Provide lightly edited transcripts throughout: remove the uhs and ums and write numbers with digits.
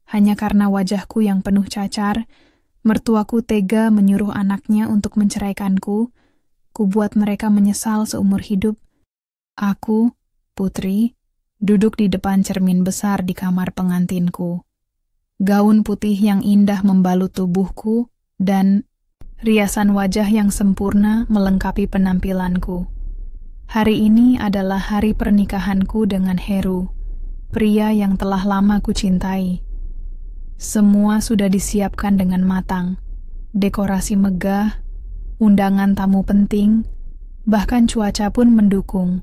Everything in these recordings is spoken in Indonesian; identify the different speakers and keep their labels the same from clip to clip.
Speaker 1: Hanya karena wajahku yang penuh cacar, mertuaku tega menyuruh anaknya untuk menceraikanku, kubuat mereka menyesal seumur hidup. Aku, Putri, duduk di depan cermin besar di kamar pengantinku. Gaun putih yang indah membalut tubuhku, dan riasan wajah yang sempurna melengkapi penampilanku. Hari ini adalah hari pernikahanku dengan Heru, pria yang telah lama kucintai. Semua sudah disiapkan dengan matang, dekorasi megah, undangan tamu penting, bahkan cuaca pun mendukung.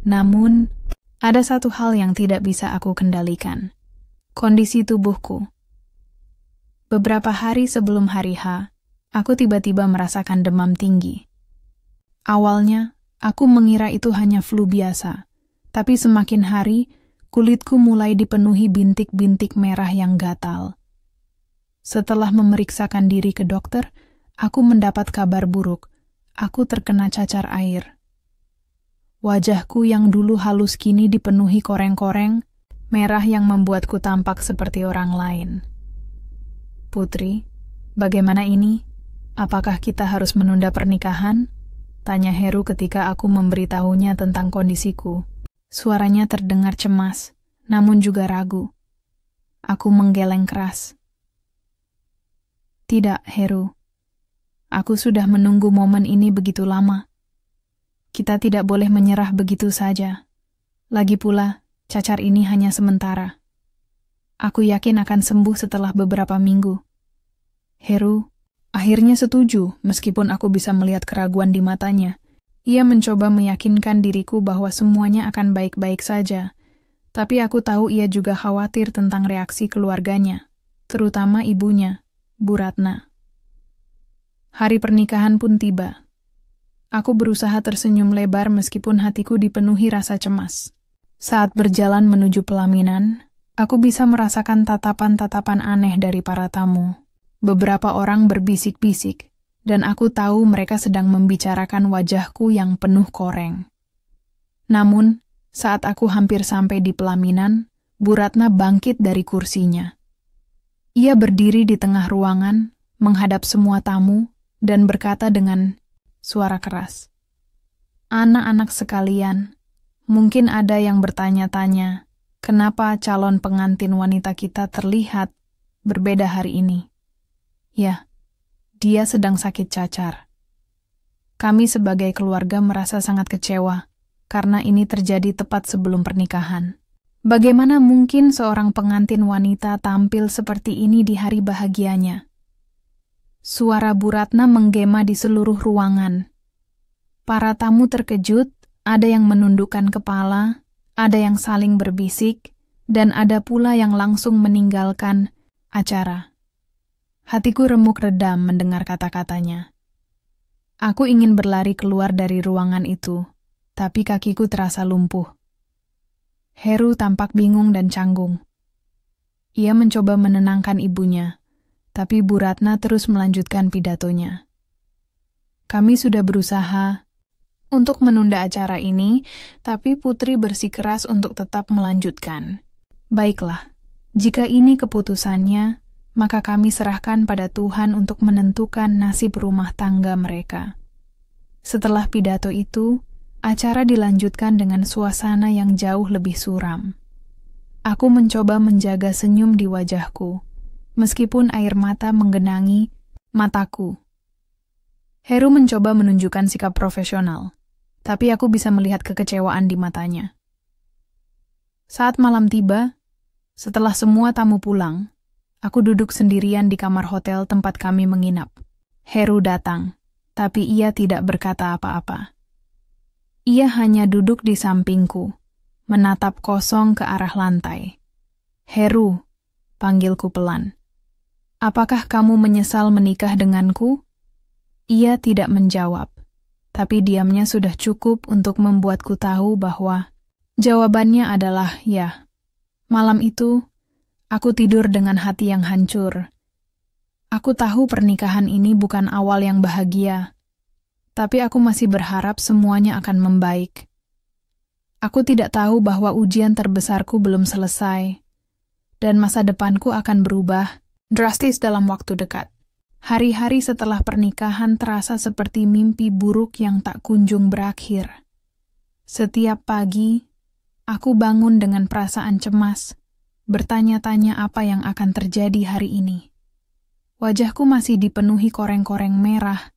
Speaker 1: Namun, ada satu hal yang tidak bisa aku kendalikan, kondisi tubuhku. Beberapa hari sebelum hari H, aku tiba-tiba merasakan demam tinggi. Awalnya, aku mengira itu hanya flu biasa, tapi semakin hari, kulitku mulai dipenuhi bintik-bintik merah yang gatal. Setelah memeriksakan diri ke dokter, aku mendapat kabar buruk. Aku terkena cacar air. Wajahku yang dulu halus kini dipenuhi koreng-koreng, merah yang membuatku tampak seperti orang lain. Putri, bagaimana ini? Apakah kita harus menunda pernikahan? Tanya Heru ketika aku memberitahunya tentang kondisiku. Suaranya terdengar cemas, namun juga ragu. Aku menggeleng keras. Tidak, Heru. Aku sudah menunggu momen ini begitu lama. Kita tidak boleh menyerah begitu saja. Lagi pula, cacar ini hanya sementara. Aku yakin akan sembuh setelah beberapa minggu. Heru akhirnya setuju meskipun aku bisa melihat keraguan di matanya. Ia mencoba meyakinkan diriku bahwa semuanya akan baik-baik saja. Tapi aku tahu ia juga khawatir tentang reaksi keluarganya, terutama ibunya, Bu Ratna. Hari pernikahan pun tiba. Aku berusaha tersenyum lebar meskipun hatiku dipenuhi rasa cemas. Saat berjalan menuju pelaminan, aku bisa merasakan tatapan-tatapan aneh dari para tamu. Beberapa orang berbisik-bisik, dan aku tahu mereka sedang membicarakan wajahku yang penuh koreng. Namun, saat aku hampir sampai di pelaminan, Bu Ratna bangkit dari kursinya. Ia berdiri di tengah ruangan, menghadap semua tamu, dan berkata dengan suara keras, "Anak-anak sekalian, mungkin ada yang bertanya-tanya, kenapa calon pengantin wanita kita terlihat berbeda hari ini? Ya, dia sedang sakit cacar. Kami sebagai keluarga merasa sangat kecewa, karena ini terjadi tepat sebelum pernikahan. Bagaimana mungkin seorang pengantin wanita tampil seperti ini di hari bahagianya?" Suara Bu Ratna menggema di seluruh ruangan. Para tamu terkejut, ada yang menundukkan kepala, ada yang saling berbisik, dan ada pula yang langsung meninggalkan acara. Hatiku remuk redam mendengar kata-katanya. Aku ingin berlari keluar dari ruangan itu, tapi kakiku terasa lumpuh. Heru tampak bingung dan canggung. Ia mencoba menenangkan ibunya, tapi Bu Ratna terus melanjutkan pidatonya. Kami sudah berusaha untuk menunda acara ini, tapi Putri bersikeras untuk tetap melanjutkan. Baiklah, jika ini keputusannya, maka kami serahkan pada Tuhan untuk menentukan nasib rumah tangga mereka. Setelah pidato itu, acara dilanjutkan dengan suasana yang jauh lebih suram. Aku mencoba menjaga senyum di wajahku, meskipun air mata menggenangi mataku. Heru mencoba menunjukkan sikap profesional, tapi aku bisa melihat kekecewaan di matanya. Saat malam tiba, setelah semua tamu pulang, aku duduk sendirian di kamar hotel tempat kami menginap. Heru datang, tapi ia tidak berkata apa-apa. Ia hanya duduk di sampingku, menatap kosong ke arah lantai. Heru, panggilku pelan. Apakah kamu menyesal menikah denganku? Ia tidak menjawab, tapi diamnya sudah cukup untuk membuatku tahu bahwa jawabannya adalah ya. Malam itu, aku tidur dengan hati yang hancur. Aku tahu pernikahan ini bukan awal yang bahagia, tapi aku masih berharap semuanya akan membaik. Aku tidak tahu bahwa ujian terbesarku belum selesai. dan masa depanku akan berubah drastis dalam waktu dekat. Hari-hari setelah pernikahan terasa seperti mimpi buruk yang tak kunjung berakhir. Setiap pagi, aku bangun dengan perasaan cemas, bertanya-tanya apa yang akan terjadi hari ini. Wajahku masih dipenuhi koreng-koreng merah,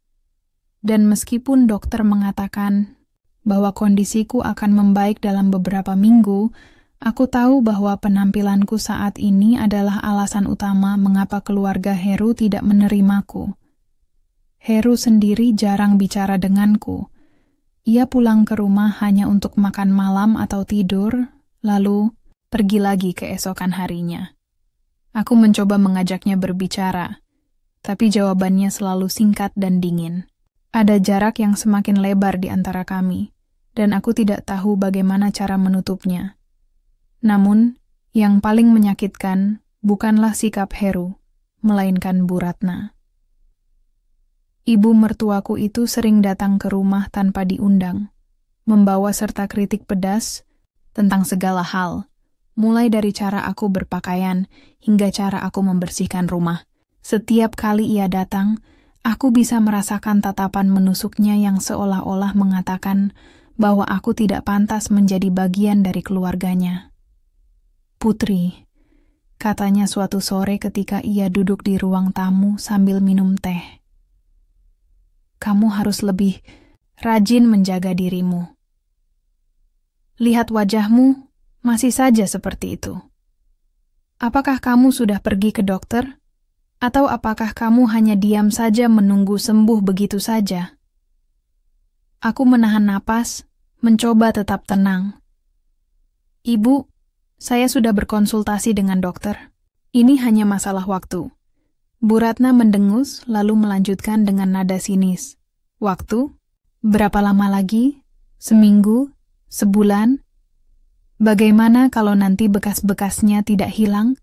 Speaker 1: dan meskipun dokter mengatakan bahwa kondisiku akan membaik dalam beberapa minggu, aku tahu bahwa penampilanku saat ini adalah alasan utama mengapa keluarga Heru tidak menerimaku. Heru sendiri jarang bicara denganku. Ia pulang ke rumah hanya untuk makan malam atau tidur, lalu pergi lagi keesokan harinya. Aku mencoba mengajaknya berbicara, tapi jawabannya selalu singkat dan dingin. Ada jarak yang semakin lebar di antara kami, dan aku tidak tahu bagaimana cara menutupnya. Namun, yang paling menyakitkan bukanlah sikap Heru, melainkan Bu Ratna. Ibu mertuaku itu sering datang ke rumah tanpa diundang, membawa serta kritik pedas tentang segala hal, mulai dari cara aku berpakaian hingga cara aku membersihkan rumah. Setiap kali ia datang, aku bisa merasakan tatapan menusuknya yang seolah-olah mengatakan bahwa aku tidak pantas menjadi bagian dari keluarganya. "Putri," katanya suatu sore ketika ia duduk di ruang tamu sambil minum teh, "kamu harus lebih rajin menjaga dirimu. Lihat wajahmu, masih saja seperti itu. Apakah kamu sudah pergi ke dokter? Atau apakah kamu hanya diam saja menunggu sembuh begitu saja?" Aku menahan napas, mencoba tetap tenang. "Ibu, saya sudah berkonsultasi dengan dokter. Ini hanya masalah waktu." Bu Ratna mendengus lalu melanjutkan dengan nada sinis. "Waktu? Berapa lama lagi? Seminggu? Sebulan? Bagaimana kalau nanti bekas-bekasnya tidak hilang?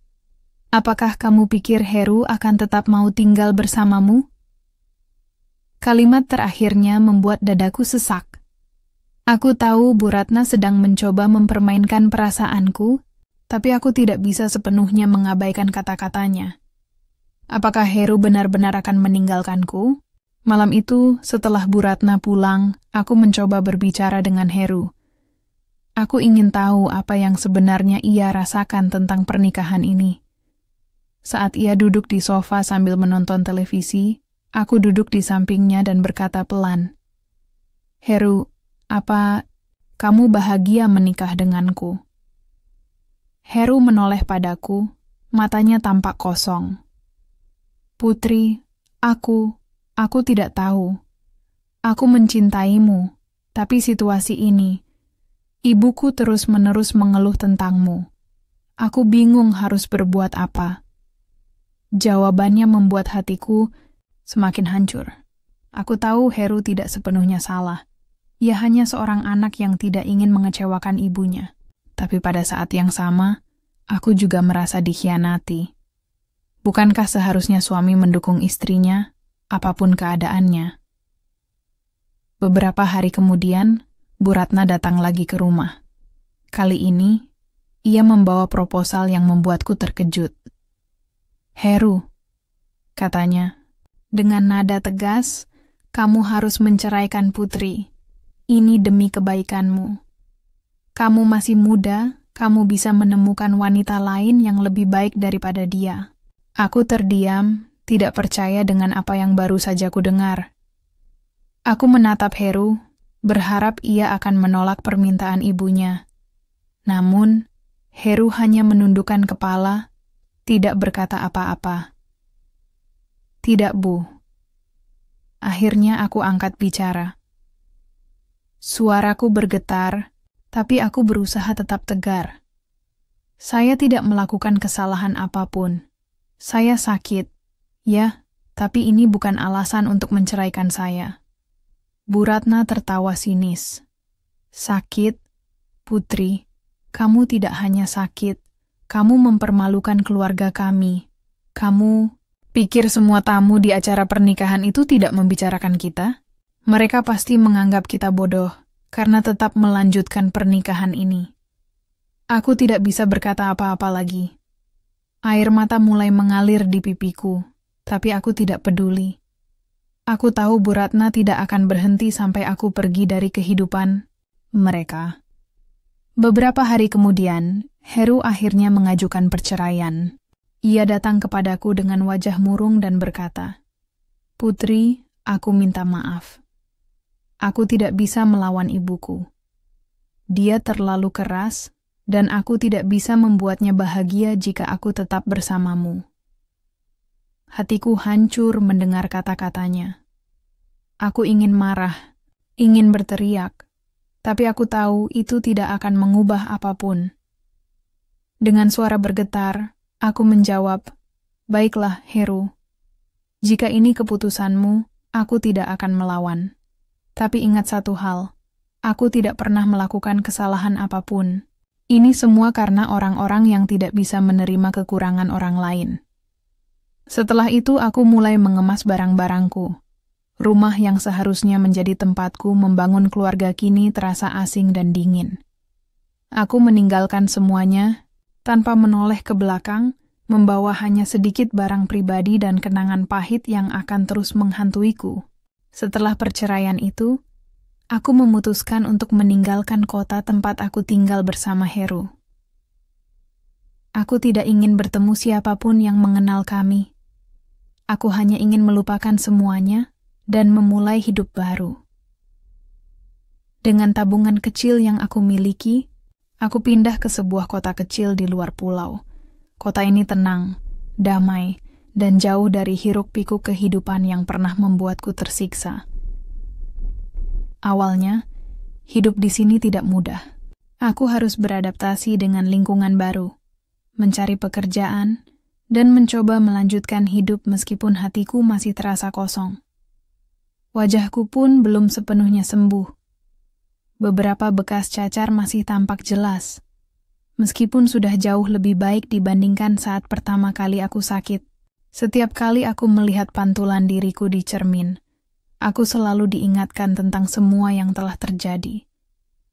Speaker 1: Apakah kamu pikir Heru akan tetap mau tinggal bersamamu?" Kalimat terakhirnya membuat dadaku sesak. Aku tahu Bu Ratna sedang mencoba mempermainkan perasaanku, tapi aku tidak bisa sepenuhnya mengabaikan kata-katanya. Apakah Heru benar-benar akan meninggalkanku? Malam itu, setelah Bu Ratna pulang, aku mencoba berbicara dengan Heru. Aku ingin tahu apa yang sebenarnya ia rasakan tentang pernikahan ini. Saat ia duduk di sofa sambil menonton televisi, aku duduk di sampingnya dan berkata pelan, "Heru, apa kamu bahagia menikah denganku?" Heru menoleh padaku, matanya tampak kosong. "Putri, aku tidak tahu. Aku mencintaimu, tapi situasi ini, ibuku terus-menerus mengeluh tentangmu. Aku bingung harus berbuat apa." Jawabannya membuat hatiku semakin hancur. Aku tahu Heru tidak sepenuhnya salah. Ia hanya seorang anak yang tidak ingin mengecewakan ibunya. Tapi pada saat yang sama, aku juga merasa dikhianati. Bukankah seharusnya suami mendukung istrinya, apapun keadaannya? Beberapa hari kemudian, Bu Ratna datang lagi ke rumah. Kali ini, ia membawa proposal yang membuatku terkejut. "Heru," katanya, dengan nada tegas, "kamu harus menceraikan Putri. Ini demi kebaikanmu. Kamu masih muda, kamu bisa menemukan wanita lain yang lebih baik daripada dia." Aku terdiam, tidak percaya dengan apa yang baru saja ku dengar. Aku menatap Heru, berharap ia akan menolak permintaan ibunya. Namun, Heru hanya menundukkan kepala, tidak berkata apa-apa. "Tidak, Bu." Akhirnya aku angkat bicara. Suaraku bergetar, tapi aku berusaha tetap tegar. "Saya tidak melakukan kesalahan apapun. Saya sakit, ya, tapi ini bukan alasan untuk menceraikan saya." Bu Ratna tertawa sinis. "Sakit, Putri, kamu tidak hanya sakit, kamu mempermalukan keluarga kami. Kamu pikir semua tamu di acara pernikahan itu tidak membicarakan kita? Mereka pasti menganggap kita bodoh karena tetap melanjutkan pernikahan ini." Aku tidak bisa berkata apa-apa lagi. Air mata mulai mengalir di pipiku, tapi aku tidak peduli. Aku tahu Bu Ratna tidak akan berhenti sampai aku pergi dari kehidupan mereka. Beberapa hari kemudian, Heru akhirnya mengajukan perceraian. Ia datang kepadaku dengan wajah murung dan berkata, "Putri, aku minta maaf. Aku tidak bisa melawan ibuku. Dia terlalu keras, dan aku tidak bisa membuatnya bahagia jika aku tetap bersamamu." Hatiku hancur mendengar kata-katanya. Aku ingin marah, ingin berteriak, tapi aku tahu itu tidak akan mengubah apapun. Dengan suara bergetar, aku menjawab, "Baiklah, Heru. Jika ini keputusanmu, aku tidak akan melawan. Tapi ingat satu hal, aku tidak pernah melakukan kesalahan apapun. Ini semua karena orang-orang yang tidak bisa menerima kekurangan orang lain." Setelah itu aku mulai mengemas barang-barangku. Rumah yang seharusnya menjadi tempatku membangun keluarga kini terasa asing dan dingin. Aku meninggalkan semuanya, tanpa menoleh ke belakang, membawa hanya sedikit barang pribadi dan kenangan pahit yang akan terus menghantuiku. Setelah perceraian itu, aku memutuskan untuk meninggalkan kota tempat aku tinggal bersama Heru. Aku tidak ingin bertemu siapapun yang mengenal kami. Aku hanya ingin melupakan semuanya dan memulai hidup baru. Dengan tabungan kecil yang aku miliki, aku pindah ke sebuah kota kecil di luar pulau. Kota ini tenang, damai, dan jauh dari hiruk-pikuk kehidupan yang pernah membuatku tersiksa. Awalnya, hidup di sini tidak mudah. Aku harus beradaptasi dengan lingkungan baru, mencari pekerjaan, dan mencoba melanjutkan hidup meskipun hatiku masih terasa kosong. Wajahku pun belum sepenuhnya sembuh. Beberapa bekas cacar masih tampak jelas, meskipun sudah jauh lebih baik dibandingkan saat pertama kali aku sakit. Setiap kali aku melihat pantulan diriku di cermin, aku selalu diingatkan tentang semua yang telah terjadi.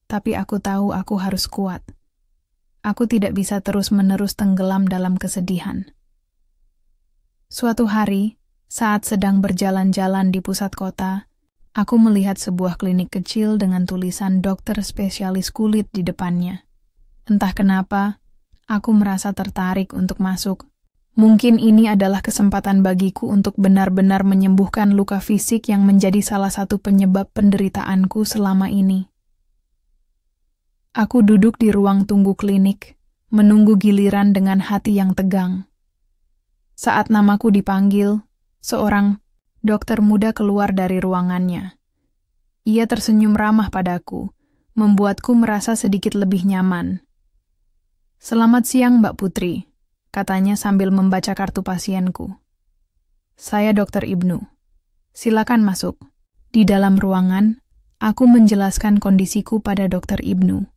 Speaker 1: Tapi aku tahu aku harus kuat. Aku tidak bisa terus-menerus tenggelam dalam kesedihan. Suatu hari, saat sedang berjalan-jalan di pusat kota, aku melihat sebuah klinik kecil dengan tulisan dokter spesialis kulit di depannya. Entah kenapa, aku merasa tertarik untuk masuk. Mungkin ini adalah kesempatan bagiku untuk benar-benar menyembuhkan luka fisik yang menjadi salah satu penyebab penderitaanku selama ini. Aku duduk di ruang tunggu klinik, menunggu giliran dengan hati yang tegang. Saat namaku dipanggil, seorang dokter muda keluar dari ruangannya. Ia tersenyum ramah padaku, membuatku merasa sedikit lebih nyaman. "Selamat siang, Mbak Putri," katanya sambil membaca kartu pasienku. "Saya Dr. Ibnu. Silakan masuk." Di dalam ruangan, aku menjelaskan kondisiku pada Dr. Ibnu.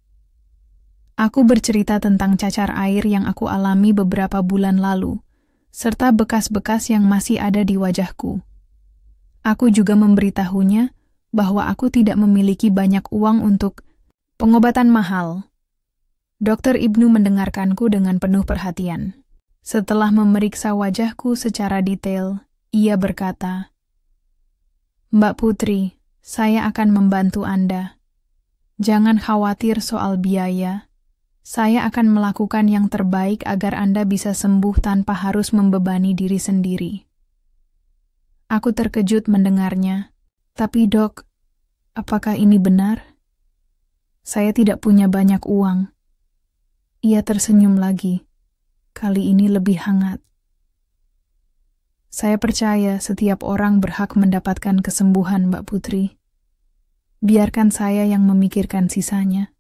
Speaker 1: Aku bercerita tentang cacar air yang aku alami beberapa bulan lalu, serta bekas-bekas yang masih ada di wajahku. Aku juga memberitahunya bahwa aku tidak memiliki banyak uang untuk pengobatan mahal. Dr. Ibnu mendengarkanku dengan penuh perhatian. Setelah memeriksa wajahku secara detail, ia berkata, "Mbak Putri, saya akan membantu Anda. Jangan khawatir soal biaya. Saya akan melakukan yang terbaik agar Anda bisa sembuh tanpa harus membebani diri sendiri." Aku terkejut mendengarnya. "Tapi dok, apakah ini benar? Saya tidak punya banyak uang." Ia tersenyum lagi. Kali ini lebih hangat. "Saya percaya setiap orang berhak mendapatkan kesembuhan, Mbak Putri. Biarkan saya yang memikirkan sisanya."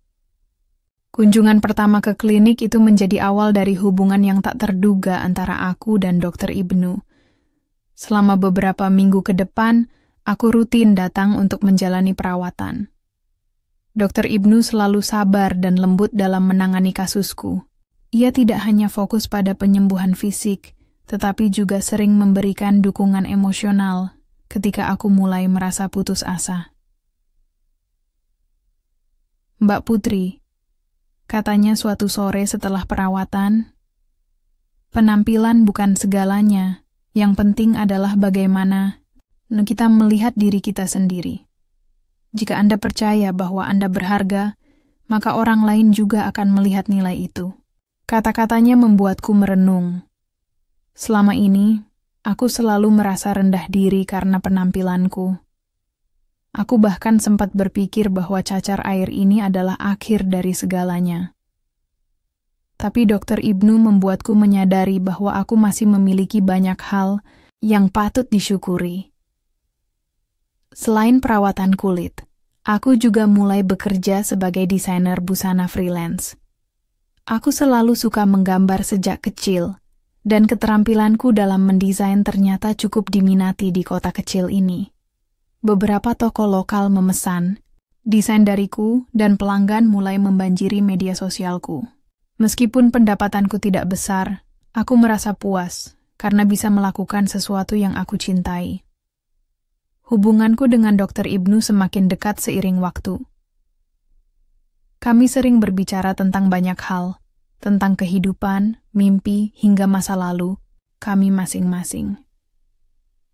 Speaker 1: Kunjungan pertama ke klinik itu menjadi awal dari hubungan yang tak terduga antara aku dan Dr. Ibnu. Selama beberapa minggu ke depan, aku rutin datang untuk menjalani perawatan. Dr. Ibnu selalu sabar dan lembut dalam menangani kasusku. Ia tidak hanya fokus pada penyembuhan fisik, tetapi juga sering memberikan dukungan emosional ketika aku mulai merasa putus asa. "Mbak Putri," katanya suatu sore setelah perawatan, Penampilan bukan segalanya. Yang penting adalah bagaimana kita melihat diri kita sendiri. Jika Anda percaya bahwa Anda berharga, maka orang lain juga akan melihat nilai itu. Kata-katanya membuatku merenung. Selama ini, aku selalu merasa rendah diri karena penampilanku. Aku bahkan sempat berpikir bahwa cacar air ini adalah akhir dari segalanya. Tapi Dr. Ibnu membuatku menyadari bahwa aku masih memiliki banyak hal yang patut disyukuri. Selain perawatan kulit, aku juga mulai bekerja sebagai desainer busana freelance. Aku selalu suka menggambar sejak kecil, dan keterampilanku dalam mendesain ternyata cukup diminati di kota kecil ini. Beberapa toko lokal memesan desain dariku dan pelanggan mulai membanjiri media sosialku. Meskipun pendapatanku tidak besar, aku merasa puas karena bisa melakukan sesuatu yang aku cintai. Hubunganku dengan Dr. Ibnu semakin dekat seiring waktu. Kami sering berbicara tentang banyak hal, tentang kehidupan, mimpi, hingga masa lalu kami masing-masing.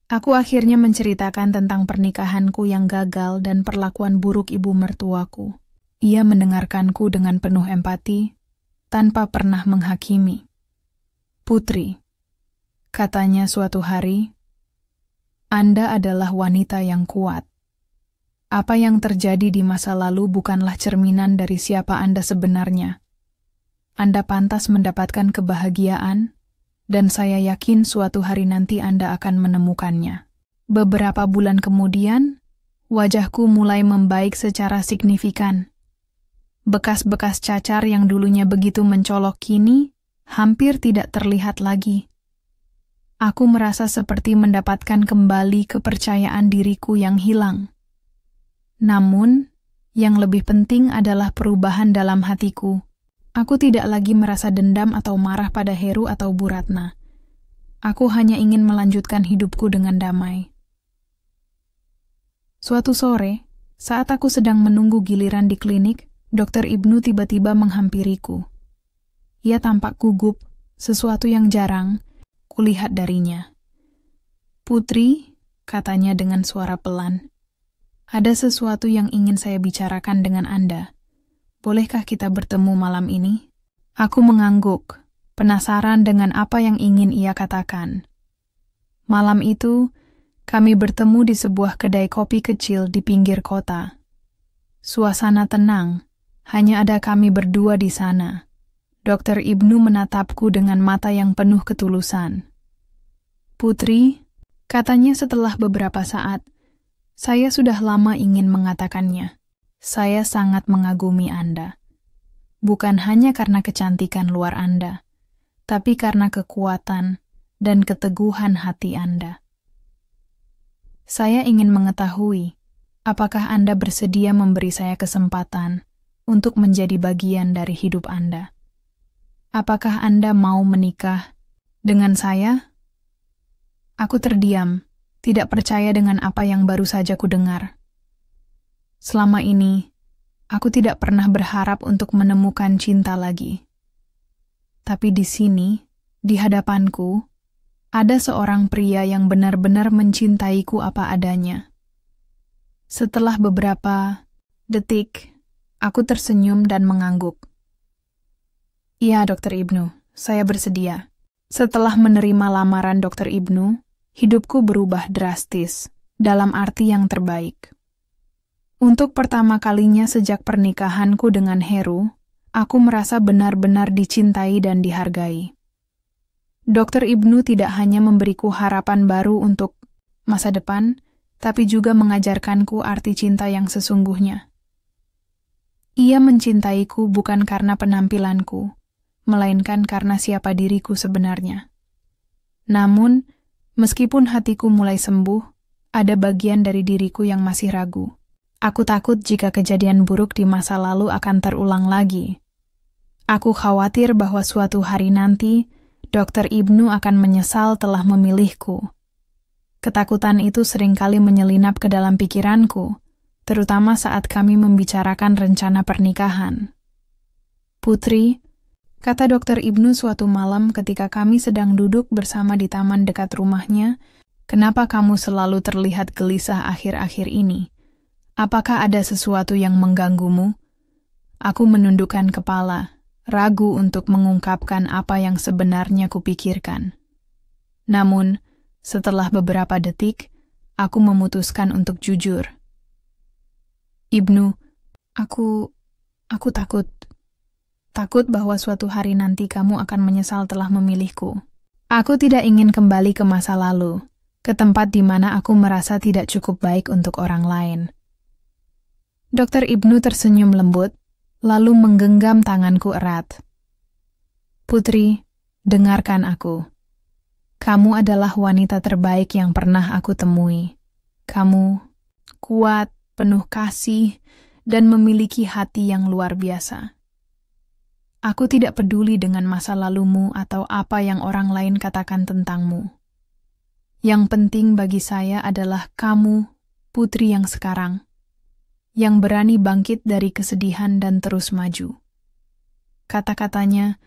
Speaker 1: Aku akhirnya menceritakan tentang pernikahanku yang gagal dan perlakuan buruk ibu mertuaku. Ia mendengarkanku dengan penuh empati, tanpa pernah menghakimi. "Putri," katanya suatu hari, "Anda adalah wanita yang kuat. Apa yang terjadi di masa lalu bukanlah cerminan dari siapa Anda sebenarnya. Anda pantas mendapatkan kebahagiaan, dan saya yakin suatu hari nanti Anda akan menemukannya." Beberapa bulan kemudian, wajahku mulai membaik secara signifikan. Bekas-bekas cacar yang dulunya begitu mencolok kini hampir tidak terlihat lagi. Aku merasa seperti mendapatkan kembali kepercayaan diriku yang hilang. Namun, yang lebih penting adalah perubahan dalam hatiku. Aku tidak lagi merasa dendam atau marah pada Heru atau Bu Ratna. Aku hanya ingin melanjutkan hidupku dengan damai. Suatu sore, saat aku sedang menunggu giliran di klinik, Dr. Ibnu tiba-tiba menghampiriku. Ia tampak gugup, sesuatu yang jarang kulihat darinya. "Putri," katanya dengan suara pelan, "ada sesuatu yang ingin saya bicarakan dengan Anda. Bolehkah kita bertemu malam ini?" Aku mengangguk, penasaran dengan apa yang ingin ia katakan. Malam itu, kami bertemu di sebuah kedai kopi kecil di pinggir kota. Suasana tenang. Hanya ada kami berdua di sana. Dr. Ibnu menatapku dengan mata yang penuh ketulusan. "Putri," katanya setelah beberapa saat, "saya sudah lama ingin mengatakannya. Saya sangat mengagumi Anda. Bukan hanya karena kecantikan luar Anda, tapi karena kekuatan dan keteguhan hati Anda. Saya ingin mengetahui, apakah Anda bersedia memberi saya kesempatan untuk menjadi bagian dari hidup Anda? Apakah Anda mau menikah dengan saya?" Aku terdiam, tidak percaya dengan apa yang baru saja kudengar. Selama ini, aku tidak pernah berharap untuk menemukan cinta lagi. Tapi di sini, di hadapanku, ada seorang pria yang benar-benar mencintaiku apa adanya. Setelah beberapa detik, aku tersenyum dan mengangguk. "Iya, Dr. Ibnu, saya bersedia." Setelah menerima lamaran Dr. Ibnu, hidupku berubah drastis, dalam arti yang terbaik. Untuk pertama kalinya sejak pernikahanku dengan Heru, aku merasa benar-benar dicintai dan dihargai. Dr. Ibnu tidak hanya memberiku harapan baru untuk masa depan, tapi juga mengajarkanku arti cinta yang sesungguhnya. Ia mencintaiku bukan karena penampilanku, melainkan karena siapa diriku sebenarnya. Namun, meskipun hatiku mulai sembuh, ada bagian dari diriku yang masih ragu. Aku takut jika kejadian buruk di masa lalu akan terulang lagi. Aku khawatir bahwa suatu hari nanti, Dr. Ibnu akan menyesal telah memilihku. Ketakutan itu seringkali menyelinap ke dalam pikiranku, terutama saat kami membicarakan rencana pernikahan. "Putri," Kata Dokter Ibnu suatu malam ketika kami sedang duduk bersama di taman dekat rumahnya, "Kenapa kamu selalu terlihat gelisah akhir-akhir ini? Apakah ada sesuatu yang mengganggumu?" Aku menundukkan kepala, ragu untuk mengungkapkan apa yang sebenarnya kupikirkan. Namun, setelah beberapa detik, aku memutuskan untuk jujur. "Ibnu, aku takut. Takut bahwa suatu hari nanti kamu akan menyesal telah memilihku. Aku tidak ingin kembali ke masa lalu, ke tempat di mana aku merasa tidak cukup baik untuk orang lain." Dokter Ibnu tersenyum lembut, lalu menggenggam tanganku erat. "Putri, dengarkan aku. Kamu adalah wanita terbaik yang pernah aku temui. Kamu kuat, penuh kasih, dan memiliki hati yang luar biasa. Aku tidak peduli dengan masa lalumu atau apa yang orang lain katakan tentangmu. Yang penting bagi saya adalah kamu, putri yang sekarang, yang berani bangkit dari kesedihan dan terus maju." Kata-katanya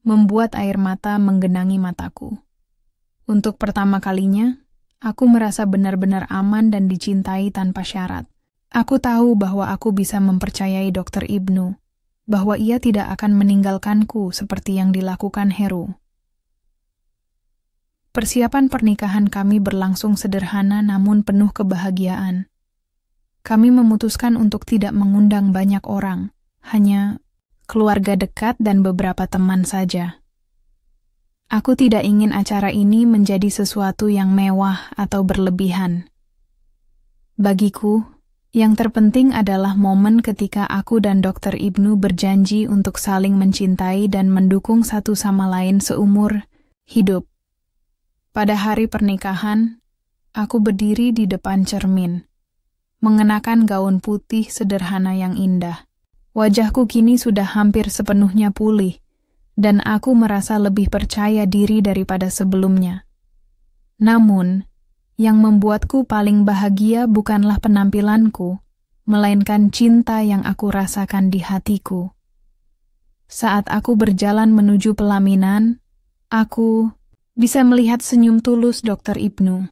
Speaker 1: membuat air mata menggenangi mataku. Untuk pertama kalinya, aku merasa benar-benar aman dan dicintai tanpa syarat. Aku tahu bahwa aku bisa mempercayai Dokter Ibnu, bahwa ia tidak akan meninggalkanku seperti yang dilakukan Heru. Persiapan pernikahan kami berlangsung sederhana namun penuh kebahagiaan. Kami memutuskan untuk tidak mengundang banyak orang, hanya keluarga dekat dan beberapa teman saja. Aku tidak ingin acara ini menjadi sesuatu yang mewah atau berlebihan. Bagiku, yang terpenting adalah momen ketika aku dan Dokter Ibnu berjanji untuk saling mencintai dan mendukung satu sama lain seumur hidup. Pada hari pernikahan, aku berdiri di depan cermin, mengenakan gaun putih sederhana yang indah. Wajahku kini sudah hampir sepenuhnya pulih, dan aku merasa lebih percaya diri daripada sebelumnya. Namun, yang membuatku paling bahagia bukanlah penampilanku, melainkan cinta yang aku rasakan di hatiku. Saat aku berjalan menuju pelaminan, aku bisa melihat senyum tulus Dokter Ibnu.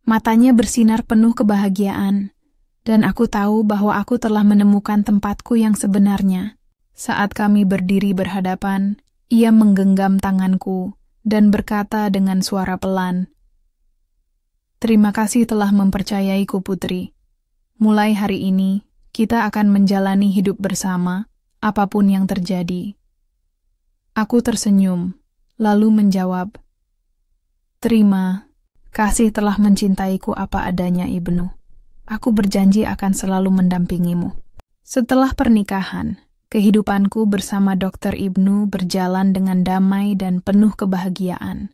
Speaker 1: Matanya bersinar penuh kebahagiaan, dan aku tahu bahwa aku telah menemukan tempatku yang sebenarnya. Saat kami berdiri berhadapan, ia menggenggam tanganku dan berkata dengan suara pelan, "Terima kasih telah mempercayaiku, Putri. Mulai hari ini, kita akan menjalani hidup bersama, apapun yang terjadi." Aku tersenyum, lalu menjawab, "Terima kasih telah mencintaiku apa adanya, Ibnu. Aku berjanji akan selalu mendampingimu." Setelah pernikahan, kehidupanku bersama Dokter Ibnu berjalan dengan damai dan penuh kebahagiaan.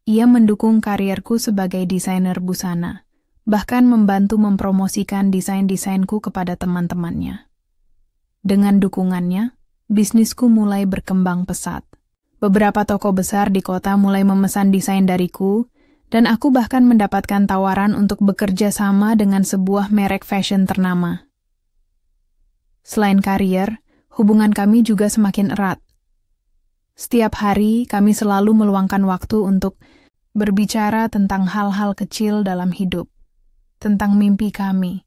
Speaker 1: Ia mendukung karierku sebagai desainer busana, bahkan membantu mempromosikan desain-desainku kepada teman-temannya. Dengan dukungannya, bisnisku mulai berkembang pesat. Beberapa toko besar di kota mulai memesan desain dariku, dan aku bahkan mendapatkan tawaran untuk bekerja sama dengan sebuah merek fashion ternama. Selain karier, hubungan kami juga semakin erat. Setiap hari, kami selalu meluangkan waktu untuk berbicara tentang hal-hal kecil dalam hidup, tentang mimpi kami,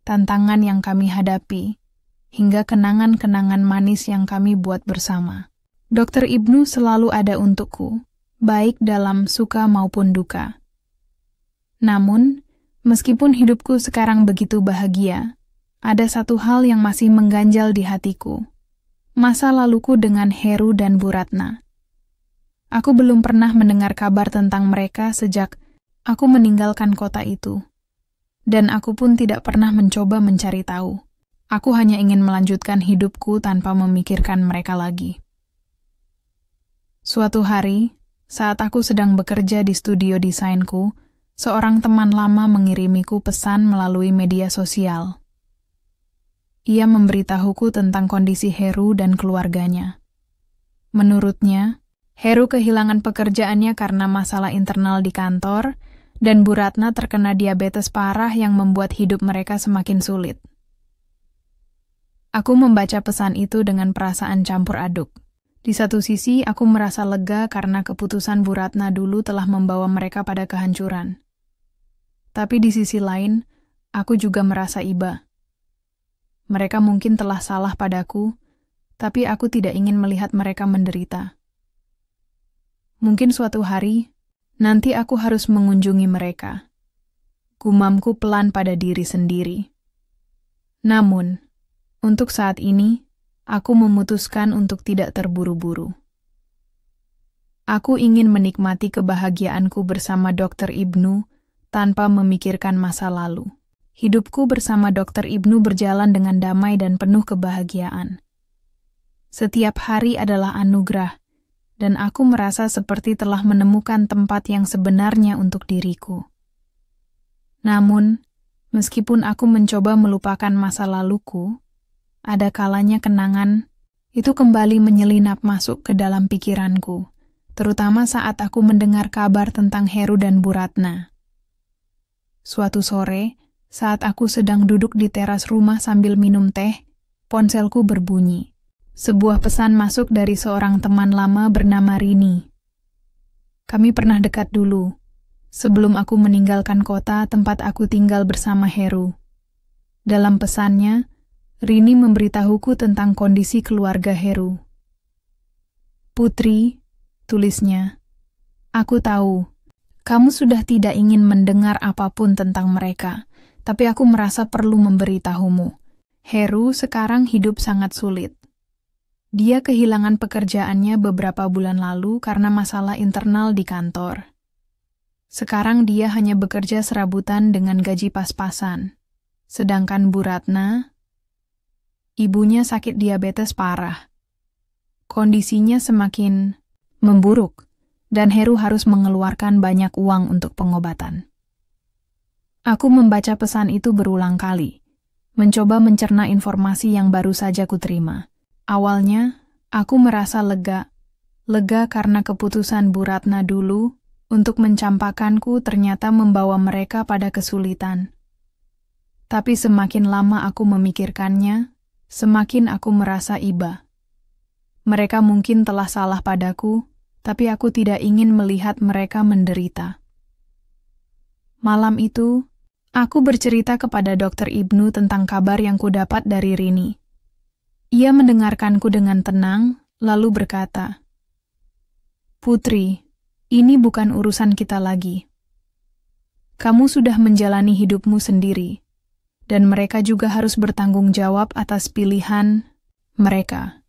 Speaker 1: tantangan yang kami hadapi, hingga kenangan-kenangan manis yang kami buat bersama. Dokter Ibnu selalu ada untukku, baik dalam suka maupun duka. Namun, meskipun hidupku sekarang begitu bahagia, ada satu hal yang masih mengganjal di hatiku. Masa laluku dengan Heru dan Bu Ratna. Aku belum pernah mendengar kabar tentang mereka sejak aku meninggalkan kota itu. Dan aku pun tidak pernah mencoba mencari tahu. Aku hanya ingin melanjutkan hidupku tanpa memikirkan mereka lagi. Suatu hari, saat aku sedang bekerja di studio desainku, seorang teman lama mengirimiku pesan melalui media sosial. Ia memberitahuku tentang kondisi Heru dan keluarganya. Menurutnya, Heru kehilangan pekerjaannya karena masalah internal di kantor, dan Bu Ratna terkena diabetes parah yang membuat hidup mereka semakin sulit. Aku membaca pesan itu dengan perasaan campur aduk. Di satu sisi, aku merasa lega karena keputusan Bu Ratna dulu telah membawa mereka pada kehancuran. Tapi di sisi lain, aku juga merasa iba. Mereka mungkin telah salah padaku, tapi aku tidak ingin melihat mereka menderita. Mungkin suatu hari, nanti aku harus mengunjungi mereka. Gumamku pelan pada diri sendiri. Namun, untuk saat ini, aku memutuskan untuk tidak terburu-buru. Aku ingin menikmati kebahagiaanku bersama Dr. Ibnu tanpa memikirkan masa lalu. Hidupku bersama Dr. Ibnu berjalan dengan damai dan penuh kebahagiaan. Setiap hari adalah anugerah, dan aku merasa seperti telah menemukan tempat yang sebenarnya untuk diriku. Namun, meskipun aku mencoba melupakan masa laluku, ada kalanya kenangan itu kembali menyelinap masuk ke dalam pikiranku, terutama saat aku mendengar kabar tentang Heru dan Bu Ratna. Suatu sore, saat aku sedang duduk di teras rumah sambil minum teh, ponselku berbunyi. Sebuah pesan masuk dari seorang teman lama bernama Rini. Kami pernah dekat dulu, sebelum aku meninggalkan kota tempat aku tinggal bersama Heru. Dalam pesannya, Rini memberitahuku tentang kondisi keluarga Heru. Putri, tulisnya, aku tahu, kamu sudah tidak ingin mendengar apapun tentang mereka, tapi aku merasa perlu memberitahumu. Heru sekarang hidup sangat sulit. Dia kehilangan pekerjaannya beberapa bulan lalu karena masalah internal di kantor. Sekarang dia hanya bekerja serabutan dengan gaji pas-pasan. Sedangkan Bu Ratna, ibunya sakit diabetes parah. Kondisinya semakin memburuk, dan Heru harus mengeluarkan banyak uang untuk pengobatan. Aku membaca pesan itu berulang kali, mencoba mencerna informasi yang baru saja kuterima. Awalnya, aku merasa lega karena keputusan Bu Ratna dulu untuk mencampakkanku ternyata membawa mereka pada kesulitan. Tapi semakin lama aku memikirkannya, semakin aku merasa iba. Mereka mungkin telah salah padaku, tapi aku tidak ingin melihat mereka menderita. Malam itu, aku bercerita kepada Dr. Ibnu tentang kabar yang kudapat dari Rini. Ia mendengarkanku dengan tenang, lalu berkata, Putri, ini bukan urusan kita lagi. Kamu sudah menjalani hidupmu sendiri, dan mereka juga harus bertanggung jawab atas pilihan mereka.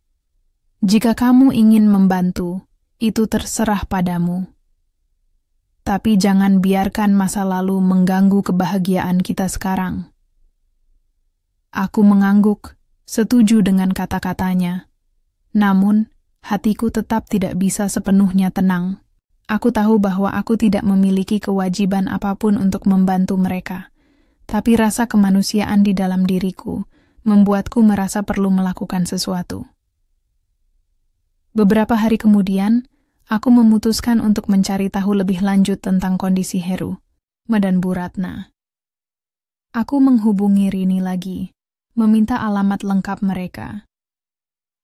Speaker 1: Jika kamu ingin membantu, itu terserah padamu. Tapi jangan biarkan masa lalu mengganggu kebahagiaan kita sekarang. Aku mengangguk, setuju dengan kata-katanya. Namun, hatiku tetap tidak bisa sepenuhnya tenang. Aku tahu bahwa aku tidak memiliki kewajiban apapun untuk membantu mereka. Tapi rasa kemanusiaan di dalam diriku membuatku merasa perlu melakukan sesuatu. Beberapa hari kemudian, aku memutuskan untuk mencari tahu lebih lanjut tentang kondisi Heru dan Bu Ratna. Aku menghubungi Rini lagi, meminta alamat lengkap mereka.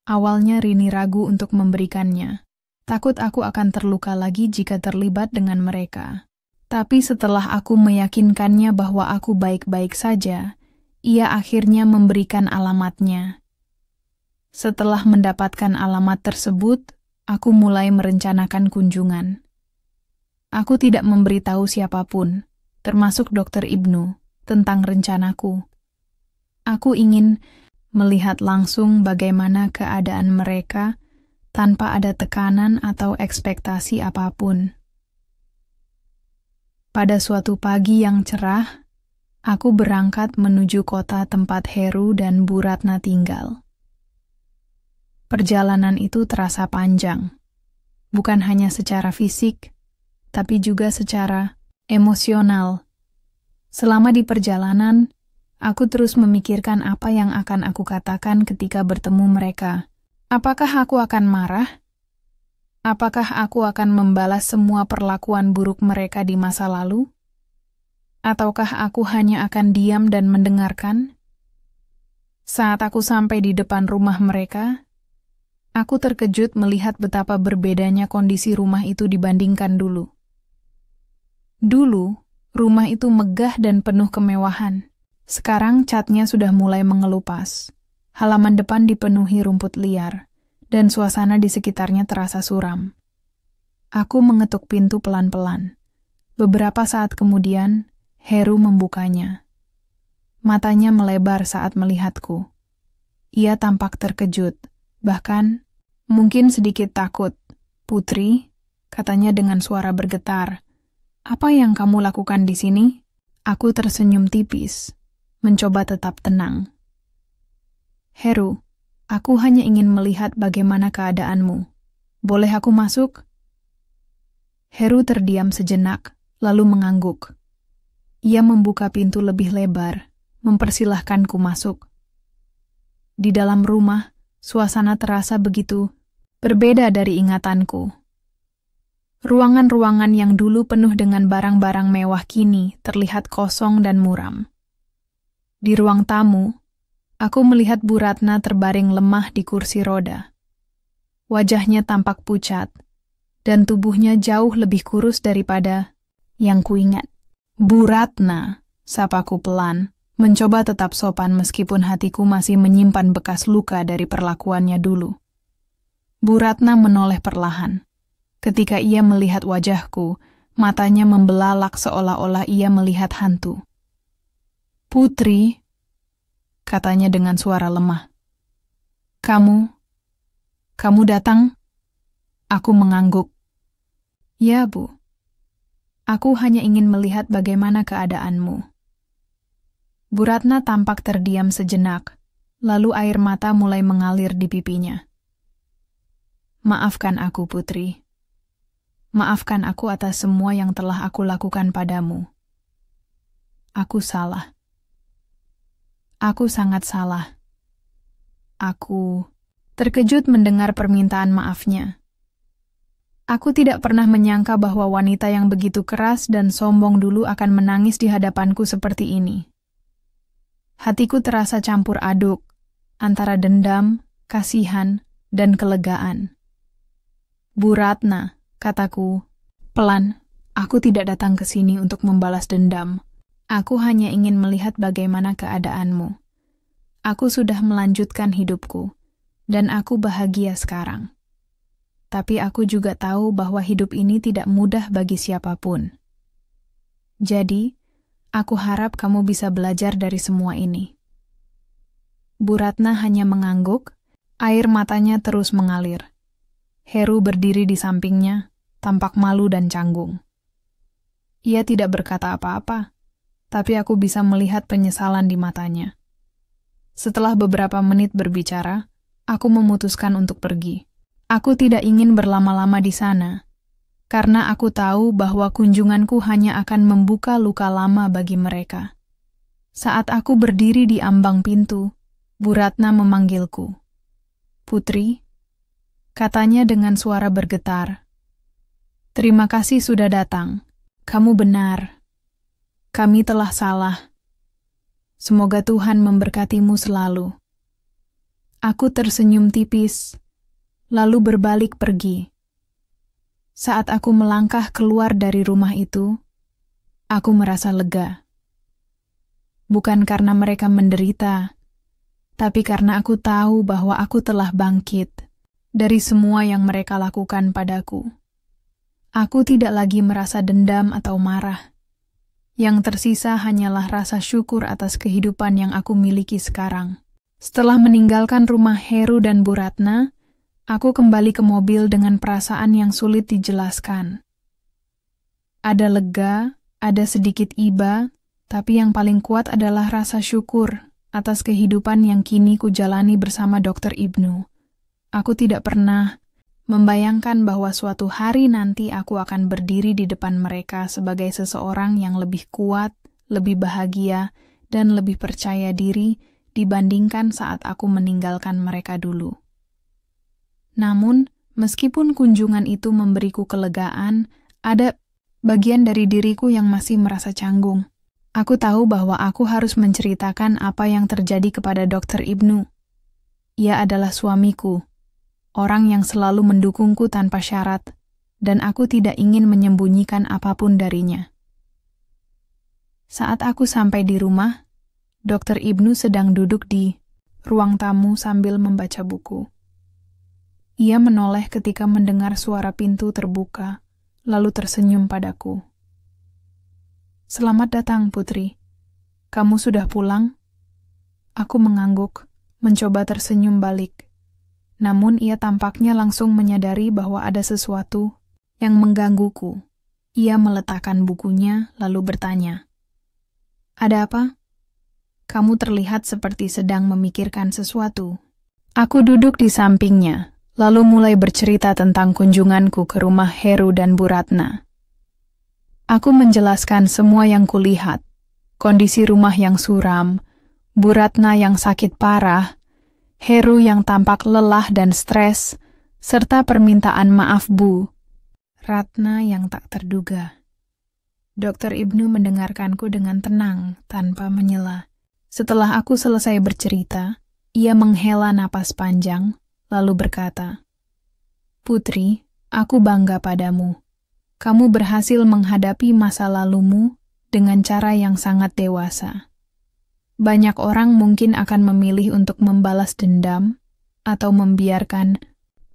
Speaker 1: Awalnya Rini ragu untuk memberikannya, takut aku akan terluka lagi jika terlibat dengan mereka. Tapi setelah aku meyakinkannya bahwa aku baik-baik saja, ia akhirnya memberikan alamatnya. Setelah mendapatkan alamat tersebut, aku mulai merencanakan kunjungan. Aku tidak memberitahu siapapun, termasuk Dr. Ibnu, tentang rencanaku. Aku ingin melihat langsung bagaimana keadaan mereka tanpa ada tekanan atau ekspektasi apapun. Pada suatu pagi yang cerah, aku berangkat menuju kota tempat Heru dan Bu Ratna tinggal. Perjalanan itu terasa panjang, bukan hanya secara fisik, tapi juga secara emosional. Selama di perjalanan, aku terus memikirkan apa yang akan aku katakan ketika bertemu mereka. Apakah aku akan marah? Apakah aku akan membalas semua perlakuan buruk mereka di masa lalu? Ataukah aku hanya akan diam dan mendengarkan? Saat aku sampai di depan rumah mereka, Aku terkejut melihat betapa berbedanya kondisi rumah itu dibandingkan dulu. Dulu, rumah itu megah dan penuh kemewahan. Sekarang catnya sudah mulai mengelupas. Halaman depan dipenuhi rumput liar, dan suasana di sekitarnya terasa suram. Aku mengetuk pintu pelan-pelan. Beberapa saat kemudian, Heru membukanya. Matanya melebar saat melihatku. Ia tampak terkejut, bahkan mungkin sedikit takut. "Putri," katanya dengan suara bergetar, "apa yang kamu lakukan di sini?" Aku tersenyum tipis, mencoba tetap tenang. "Heru, aku hanya ingin melihat bagaimana keadaanmu. Boleh aku masuk?" Heru terdiam sejenak, lalu mengangguk. Ia membuka pintu lebih lebar, mempersilahkanku masuk. Di dalam rumah, suasana terasa begitu berbeda dari ingatanku. Ruangan-ruangan yang dulu penuh dengan barang-barang mewah kini terlihat kosong dan muram. Di ruang tamu, aku melihat Bu Ratna terbaring lemah di kursi roda. Wajahnya tampak pucat, dan tubuhnya jauh lebih kurus daripada yang kuingat. "Bu Ratna," sapaku pelan, mencoba tetap sopan meskipun hatiku masih menyimpan bekas luka dari perlakuannya dulu. Bu Ratna menoleh perlahan. Ketika ia melihat wajahku, matanya membelalak seolah-olah ia melihat hantu. "Putri," katanya dengan suara lemah. Kamu datang?" Aku mengangguk. "Ya, Bu. Aku hanya ingin melihat bagaimana keadaanmu." Bu Ratna tampak terdiam sejenak, lalu air mata mulai mengalir di pipinya. "Maafkan aku, Putri. Maafkan aku atas semua yang telah aku lakukan padamu. Aku salah. Aku sangat salah. Aku..." Terkejut mendengar permintaan maafnya. Aku tidak pernah menyangka bahwa wanita yang begitu keras dan sombong dulu akan menangis di hadapanku seperti ini. Hatiku terasa campur aduk antara dendam, kasihan, dan kelegaan. "Bu Ratna," kataku, pelan, "aku tidak datang ke sini untuk membalas dendam. Aku hanya ingin melihat bagaimana keadaanmu. Aku sudah melanjutkan hidupku, dan aku bahagia sekarang. Tapi aku juga tahu bahwa hidup ini tidak mudah bagi siapapun. Jadi, aku harap kamu bisa belajar dari semua ini." Bu Ratna hanya mengangguk, air matanya terus mengalir. Heru berdiri di sampingnya, tampak malu dan canggung. Ia tidak berkata apa-apa, tapi aku bisa melihat penyesalan di matanya. Setelah beberapa menit berbicara, aku memutuskan untuk pergi. Aku tidak ingin berlama-lama di sana, karena aku tahu bahwa kunjunganku hanya akan membuka luka lama bagi mereka. Saat aku berdiri di ambang pintu, Bu Ratna memanggilku. "Putri," katanya dengan suara bergetar. "Terima kasih sudah datang. Kamu benar. Kami telah salah. Semoga Tuhan memberkatimu selalu." Aku tersenyum tipis, lalu berbalik pergi. Saat aku melangkah keluar dari rumah itu, aku merasa lega. Bukan karena mereka menderita, tapi karena aku tahu bahwa aku telah bangkit dari semua yang mereka lakukan padaku. Aku tidak lagi merasa dendam atau marah. Yang tersisa hanyalah rasa syukur atas kehidupan yang aku miliki sekarang. Setelah meninggalkan rumah Heru dan Bu Ratna, aku kembali ke mobil dengan perasaan yang sulit dijelaskan. Ada lega, ada sedikit iba, tapi yang paling kuat adalah rasa syukur atas kehidupan yang kini kujalani bersama Dr. Ibnu. Aku tidak pernah membayangkan bahwa suatu hari nanti aku akan berdiri di depan mereka sebagai seseorang yang lebih kuat, lebih bahagia, dan lebih percaya diri dibandingkan saat aku meninggalkan mereka dulu. Namun, meskipun kunjungan itu memberiku kelegaan, ada bagian dari diriku yang masih merasa canggung. Aku tahu bahwa aku harus menceritakan apa yang terjadi kepada Dr. Ibnu. Ia adalah suamiku, orang yang selalu mendukungku tanpa syarat, dan aku tidak ingin menyembunyikan apapun darinya. Saat aku sampai di rumah, Dr. Ibnu sedang duduk di ruang tamu sambil membaca buku. Ia menoleh ketika mendengar suara pintu terbuka, lalu tersenyum padaku. "Selamat datang, Putri. Kamu sudah pulang?" Aku mengangguk, mencoba tersenyum balik. Namun ia tampaknya langsung menyadari bahwa ada sesuatu yang menggangguku. Ia meletakkan bukunya, lalu bertanya, "Ada apa? Kamu terlihat seperti sedang memikirkan sesuatu." Aku duduk di sampingnya, lalu mulai bercerita tentang kunjunganku ke rumah Heru dan Bu Ratna. Aku menjelaskan semua yang kulihat, kondisi rumah yang suram, Bu Ratna yang sakit parah, Heru yang tampak lelah dan stres, serta permintaan maaf Bu Ratna yang tak terduga. Dr. Ibnu mendengarkanku dengan tenang, tanpa menyela. Setelah aku selesai bercerita, ia menghela napas panjang, lalu berkata, "Putri, aku bangga padamu. Kamu berhasil menghadapi masa lalumu dengan cara yang sangat dewasa. Banyak orang mungkin akan memilih untuk membalas dendam atau membiarkan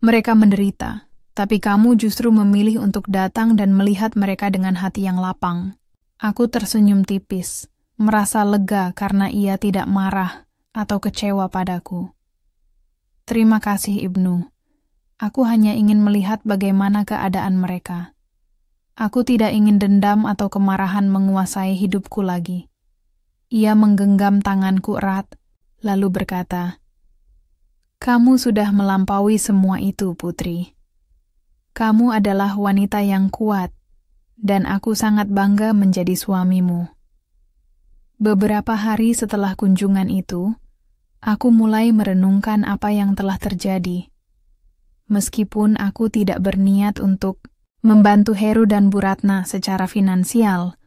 Speaker 1: mereka menderita, tapi kamu justru memilih untuk datang dan melihat mereka dengan hati yang lapang." Aku tersenyum tipis, merasa lega karena ia tidak marah atau kecewa padaku. "Terima kasih, Ibnu. Aku hanya ingin melihat bagaimana keadaan mereka. Aku tidak ingin dendam atau kemarahan menguasai hidupku lagi." Ia menggenggam tanganku erat, lalu berkata, "Kamu sudah melampaui semua itu, Putri. Kamu adalah wanita yang kuat, dan aku sangat bangga menjadi suamimu." Beberapa hari setelah kunjungan itu, aku mulai merenungkan apa yang telah terjadi. Meskipun aku tidak berniat untuk membantu Heru dan Bu Ratna secara finansial,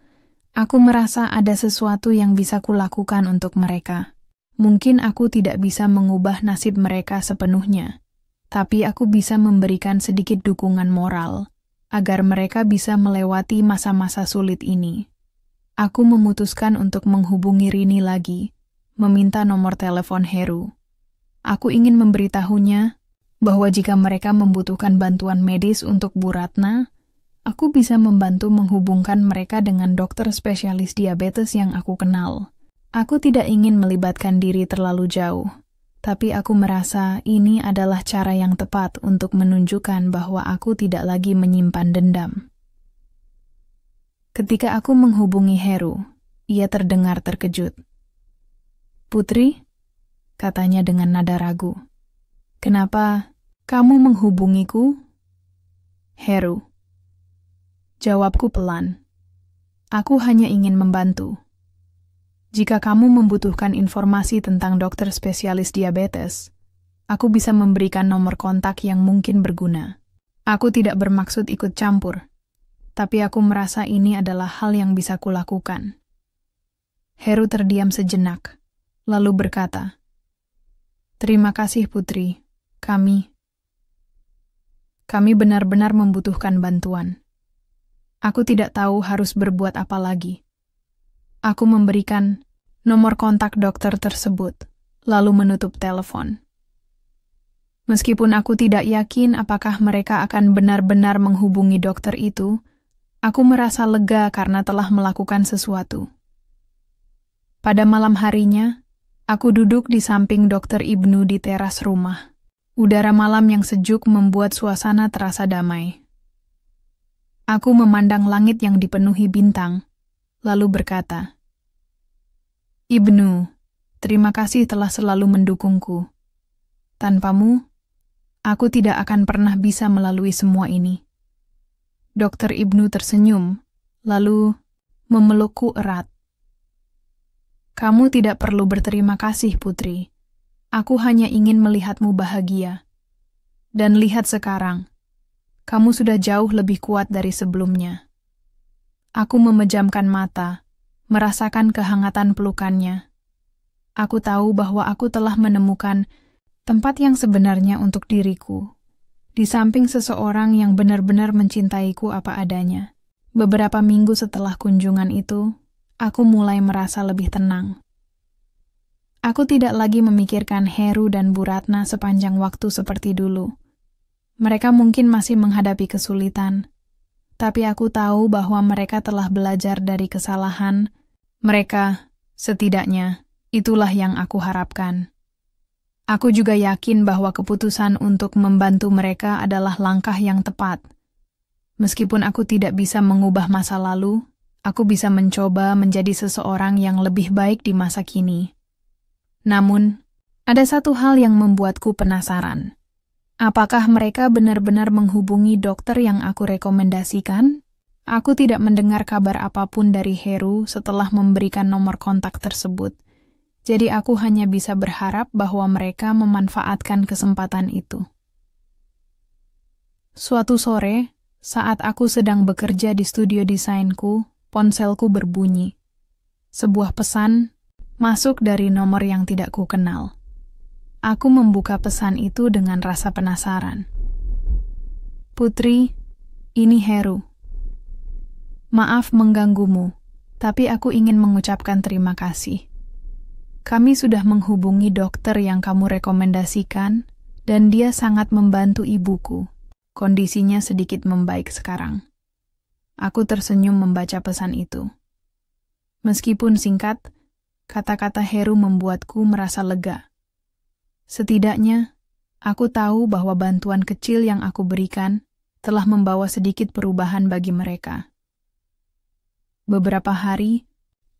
Speaker 1: aku merasa ada sesuatu yang bisa kulakukan untuk mereka. Mungkin aku tidak bisa mengubah nasib mereka sepenuhnya, tapi aku bisa memberikan sedikit dukungan moral, agar mereka bisa melewati masa-masa sulit ini. Aku memutuskan untuk menghubungi Rini lagi, meminta nomor telepon Heru. Aku ingin memberitahunya bahwa jika mereka membutuhkan bantuan medis untuk Bu Ratna, aku bisa membantu menghubungkan mereka dengan dokter spesialis diabetes yang aku kenal. Aku tidak ingin melibatkan diri terlalu jauh, tapi aku merasa ini adalah cara yang tepat untuk menunjukkan bahwa aku tidak lagi menyimpan dendam. Ketika aku menghubungi Heru, ia terdengar terkejut. "Putri," katanya dengan nada ragu, "kenapa kamu menghubungiku?" "Heru," jawabku pelan, "aku hanya ingin membantu. Jika kamu membutuhkan informasi tentang dokter spesialis diabetes, aku bisa memberikan nomor kontak yang mungkin berguna. Aku tidak bermaksud ikut campur, tapi aku merasa ini adalah hal yang bisa kulakukan." Heru terdiam sejenak, lalu berkata, "Terima kasih, Putri. Kami benar-benar membutuhkan bantuan. Aku tidak tahu harus berbuat apa lagi." Aku memberikan nomor kontak dokter tersebut, lalu menutup telepon. Meskipun aku tidak yakin apakah mereka akan benar-benar menghubungi dokter itu, aku merasa lega karena telah melakukan sesuatu. Pada malam harinya, aku duduk di samping Dr. Ibnu di teras rumah. Udara malam yang sejuk membuat suasana terasa damai. Aku memandang langit yang dipenuhi bintang, lalu berkata, "Ibnu, terima kasih telah selalu mendukungku. Tanpamu, aku tidak akan pernah bisa melalui semua ini." Dr. Ibnu tersenyum, lalu memelukku erat. "Kamu tidak perlu berterima kasih, Putri. Aku hanya ingin melihatmu bahagia. Dan lihat sekarang, kamu sudah jauh lebih kuat dari sebelumnya." Aku memejamkan mata, merasakan kehangatan pelukannya. Aku tahu bahwa aku telah menemukan tempat yang sebenarnya untuk diriku, di samping seseorang yang benar-benar mencintaiku apa adanya. Beberapa minggu setelah kunjungan itu, aku mulai merasa lebih tenang. Aku tidak lagi memikirkan Heru dan Bu Ratna sepanjang waktu seperti dulu. Mereka mungkin masih menghadapi kesulitan, tapi aku tahu bahwa mereka telah belajar dari kesalahan. Mereka, setidaknya, itulah yang aku harapkan. Aku juga yakin bahwa keputusan untuk membantu mereka adalah langkah yang tepat. Meskipun aku tidak bisa mengubah masa lalu, aku bisa mencoba menjadi seseorang yang lebih baik di masa kini. Namun, ada satu hal yang membuatku penasaran. Apakah mereka benar-benar menghubungi dokter yang aku rekomendasikan? Aku tidak mendengar kabar apapun dari Heru setelah memberikan nomor kontak tersebut. Jadi aku hanya bisa berharap bahwa mereka memanfaatkan kesempatan itu. Suatu sore, saat aku sedang bekerja di studio desainku, ponselku berbunyi. Sebuah pesan masuk dari nomor yang tidak kukenal. Aku membuka pesan itu dengan rasa penasaran. Putri, ini Heru. Maaf mengganggumu, tapi aku ingin mengucapkan terima kasih. Kami sudah menghubungi dokter yang kamu rekomendasikan, dan dia sangat membantu ibuku. Kondisinya sedikit membaik sekarang. Aku tersenyum membaca pesan itu. Meskipun singkat, kata-kata Heru membuatku merasa lega. Setidaknya, aku tahu bahwa bantuan kecil yang aku berikan telah membawa sedikit perubahan bagi mereka. Beberapa hari,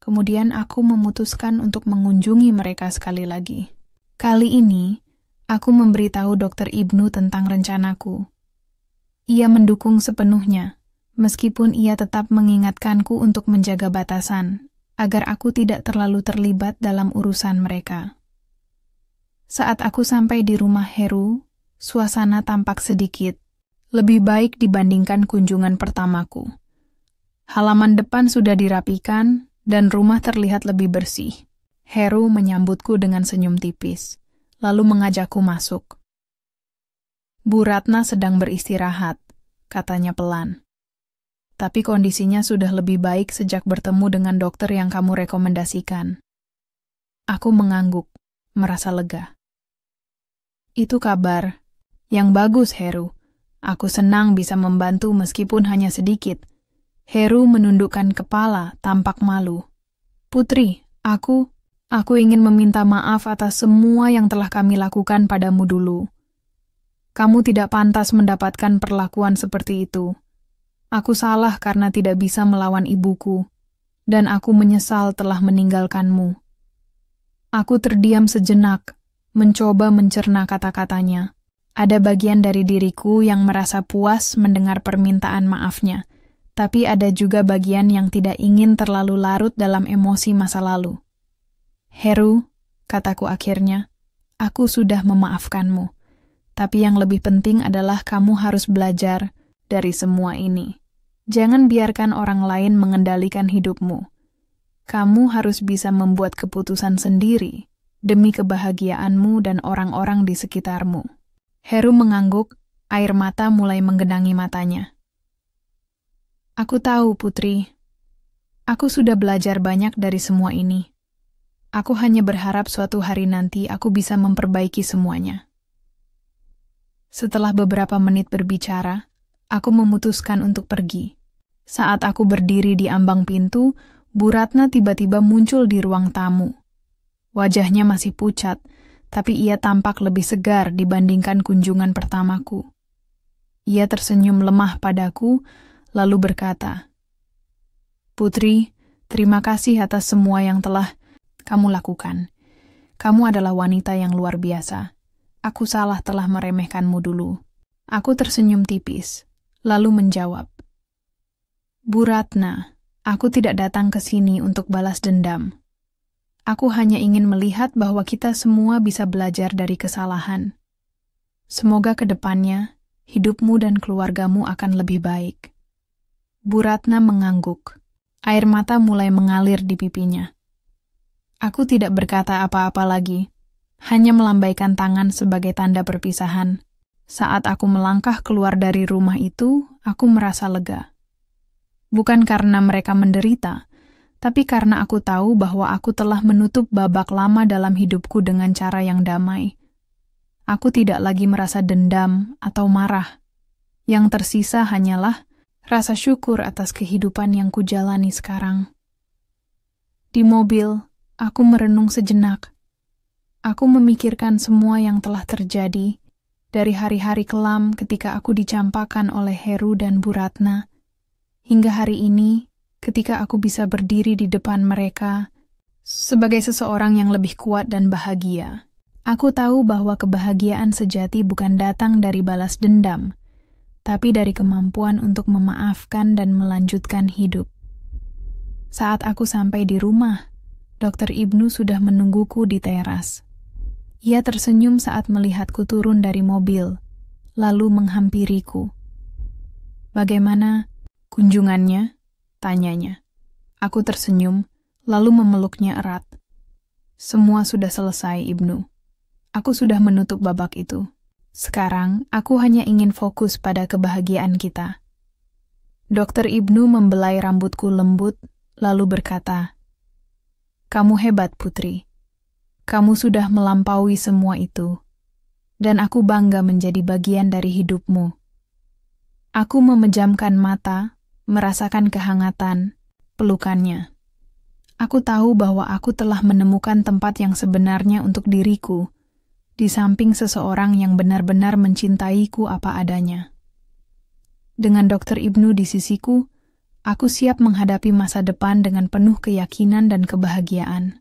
Speaker 1: kemudian aku memutuskan untuk mengunjungi mereka sekali lagi. Kali ini, aku memberitahu Dr. Ibnu tentang rencanaku. Ia mendukung sepenuhnya, meskipun ia tetap mengingatkanku untuk menjaga batasan, agar aku tidak terlalu terlibat dalam urusan mereka. Saat aku sampai di rumah Heru, suasana tampak sedikit lebih baik dibandingkan kunjungan pertamaku. Halaman depan sudah dirapikan, dan rumah terlihat lebih bersih. Heru menyambutku dengan senyum tipis, lalu mengajakku masuk. Bu Ratna sedang beristirahat, katanya pelan. Tapi kondisinya sudah lebih baik sejak bertemu dengan dokter yang kamu rekomendasikan. Aku mengangguk, merasa lega. Itu kabar. Yang bagus, Heru. Aku senang bisa membantu meskipun hanya sedikit. Heru menundukkan kepala, tampak malu. Putri, aku ingin meminta maaf atas semua yang telah kami lakukan padamu dulu. Kamu tidak pantas mendapatkan perlakuan seperti itu. Aku salah karena tidak bisa melawan ibuku, dan aku menyesal telah meninggalkanmu. Aku terdiam sejenak, mencoba mencerna kata-katanya. Ada bagian dari diriku yang merasa puas mendengar permintaan maafnya. Tapi ada juga bagian yang tidak ingin terlalu larut dalam emosi masa lalu. Heru, kataku akhirnya, aku sudah memaafkanmu. Tapi yang lebih penting adalah kamu harus belajar dari semua ini. Jangan biarkan orang lain mengendalikan hidupmu. Kamu harus bisa membuat keputusan sendiri demi kebahagiaanmu dan orang-orang di sekitarmu. Heru mengangguk, air mata mulai menggenangi matanya. Aku tahu, Putri. Aku sudah belajar banyak dari semua ini. Aku hanya berharap suatu hari nanti aku bisa memperbaiki semuanya. Setelah beberapa menit berbicara, aku memutuskan untuk pergi. Saat aku berdiri di ambang pintu, Bu Ratna tiba-tiba muncul di ruang tamu. Wajahnya masih pucat, tapi ia tampak lebih segar dibandingkan kunjungan pertamaku. Ia tersenyum lemah padaku, lalu berkata, Putri, terima kasih atas semua yang telah kamu lakukan. Kamu adalah wanita yang luar biasa. Aku salah telah meremehkanmu dulu. Aku tersenyum tipis, lalu menjawab, Bu Ratna, aku tidak datang ke sini untuk balas dendam. Aku hanya ingin melihat bahwa kita semua bisa belajar dari kesalahan. Semoga ke depannya, hidupmu dan keluargamu akan lebih baik. Bu Ratna mengangguk. Air mata mulai mengalir di pipinya. Aku tidak berkata apa-apa lagi, hanya melambaikan tangan sebagai tanda perpisahan. Saat aku melangkah keluar dari rumah itu, aku merasa lega. Bukan karena mereka menderita, tapi karena aku tahu bahwa aku telah menutup babak lama dalam hidupku dengan cara yang damai. Aku tidak lagi merasa dendam atau marah. Yang tersisa hanyalah rasa syukur atas kehidupan yang kujalani sekarang. Di mobil, aku merenung sejenak. Aku memikirkan semua yang telah terjadi, dari hari-hari kelam ketika aku dicampakkan oleh Heru dan Bu Ratna, hingga hari ini ketika aku bisa berdiri di depan mereka sebagai seseorang yang lebih kuat dan bahagia. Aku tahu bahwa kebahagiaan sejati bukan datang dari balas dendam, tapi dari kemampuan untuk memaafkan dan melanjutkan hidup. Saat aku sampai di rumah, Dr. Ibnu sudah menungguku di teras. Ia tersenyum saat melihatku turun dari mobil, lalu menghampiriku. "Bagaimana kunjungannya?" tanyanya. Aku tersenyum, lalu memeluknya erat. "Semua sudah selesai, Ibnu. Aku sudah menutup babak itu. Sekarang, aku hanya ingin fokus pada kebahagiaan kita." Dr. Ibnu membelai rambutku lembut, lalu berkata, "Kamu hebat, Putri. Kamu sudah melampaui semua itu, dan aku bangga menjadi bagian dari hidupmu." Aku memejamkan mata, merasakan kehangatan, pelukannya. Aku tahu bahwa aku telah menemukan tempat yang sebenarnya untuk diriku, di samping seseorang yang benar-benar mencintaiku apa adanya. Dengan Dr. Ibnu di sisiku, aku siap menghadapi masa depan dengan penuh keyakinan dan kebahagiaan.